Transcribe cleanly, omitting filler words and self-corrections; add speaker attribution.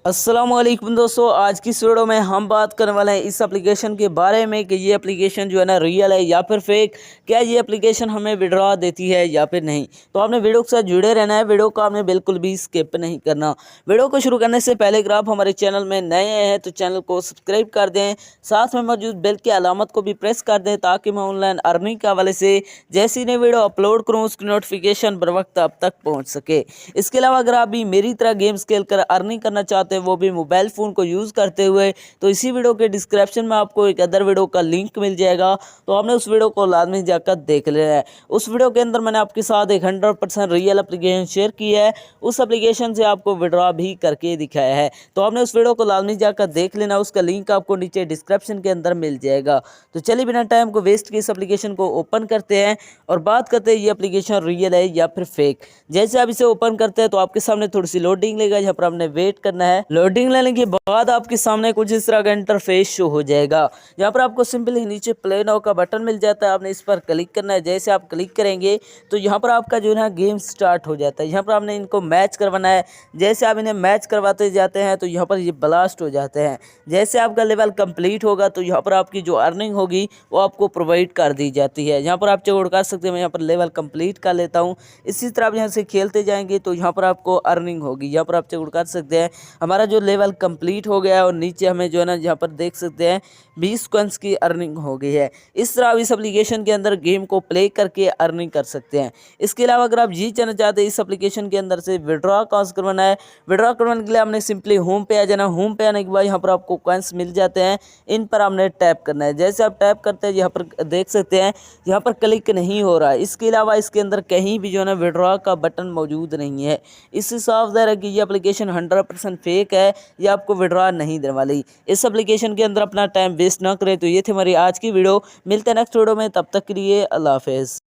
Speaker 1: अस्सलामुअलैकुम दोस्तों, आज की इस वीडियो में हम बात करने वाले हैं इस एप्लीकेशन के बारे में कि ये एप्लीकेशन जो है ना रियल है या फिर फेक। क्या ये एप्लीकेशन हमें विड्रॉ देती है या फिर नहीं। तो आपने वीडियो के साथ जुड़े रहना है, वीडियो को आपने बिल्कुल भी स्किप नहीं करना। वीडियो को शुरू करने से पहले अगर आप हमारे चैनल में नए हैं तो चैनल को सब्सक्राइब कर दें, साथ में मौजूद बेल की अलामत को भी प्रेस कर दें ताकि मैं ऑनलाइन अर्निंग के हवाले से जैसी नई वीडियो अपलोड करूँ उसकी नोटिफिकेशन बर वक्त आप तक पहुँच सके। इसके अलावा अगर आप भी मेरी तरह गेम्स खेल कर अर्निंग करना चाहते हैं, वो भी मोबाइल फ़ोन को यूज़ करते हुए, तो इसी वीडियो के डिस्क्रिप्शन में आपको एक अदर वीडियो का लिंक मिल जाएगा। तो आपने उस वीडियो को लाजमी जाकर देख लेना है। उस वीडियो के अंदर मैंने आपके साथ एक 100% रियल एप्लीकेशन शेयर की है, उस एप्लीकेशन से आपको विड्रॉ भी करके दिखाया है। तो आपने उस वीडियो को लाजमी जाकर देख लेना, उसका लिंक आपको नीचे डिस्क्रिप्शन के अंदर मिल जाएगा। तो चलिए बिना टाइम को वेस्ट किए इस एप्लीकेशन को ओपन करते हैं और बात करते हैं ये एप्लीकेशन रियल है या फिर फेक। जैसे आप इसे ओपन करते हैं तो आपके सामने थोड़ी सी लोडिंग लेगा, जहाँ पर आपने वेट करना है। लोडिंग लेने के बाद आपके सामने कुछ इस तरह का इंटरफेस शो हो जाएगा, जहाँ पर आपको सिंपली नीचे प्ले नाउ का बटन मिल जाता है। आपने इस पर क्लिक करना है। जैसे आप क्लिक करेंगे तो यहाँ पर आपका जो है गेम स्टार्ट हो जाता है। यहाँ पर आपने इनको मैच करवाना है। जैसे आप इन्हें मैच करवाते जाते हैं तो यहाँ पर ये ब्लास्ट हो जाते हैं। जैसे आपका लेवल कंप्लीट होगा तो यहाँ पर आपकी जो अर्निंग होगी वो आपको प्रोवाइड कर दी जाती है। यहाँ पर आप चेक कर सकते हैं, मैं यहाँ पर लेवल कंप्लीट कर लेता हूँ। इसी तरह आप यहाँ से खेलते जाएंगे तो यहाँ पर आपको अर्निंग होगी। यहाँ पर आप चेक कर सकते हैं हमारा जो लेवल कंप्लीट हो गया है और नीचे हमें जो है ना यहाँ पर देख सकते हैं 20 कॉइंस की अर्निंग हो गई है। इस तरह आप इस एप्लीकेशन के अंदर गेम को प्ले करके अर्निंग कर सकते हैं। इसके अलावा अगर आप ये जानना चाहते हैं इस एप्लीकेशन के अंदर से विड्रॉ कहाँ करवाना है, विड्रॉ करवाने के लिए आपने सिंपली होम पे आ जाना। होम पे आने के बाद यहाँ पर आपको कॉइंस मिल जाते हैं, इन पर आपने टैप करना है। जैसे आप टैप करते हैं यहाँ पर देख सकते हैं यहाँ पर क्लिक नहीं हो रहा है। इसके अलावा इसके अंदर कहीं भी जो है ना विड्रॉ का बटन मौजूद नहीं है। इससे साफ ज़ाहिर है कि ये एप्लीकेशन 100% फेक है, ये आपको विड्रॉ नहीं देने वाली। इस एप्लीकेशन के अंदर अपना टाइम वेस्ट ना करें। तो ये थी हमारी आज की वीडियो, मिलते हैं नेक्स्ट वीडियो में, तब तक के लिए अल्लाह हाफिज़।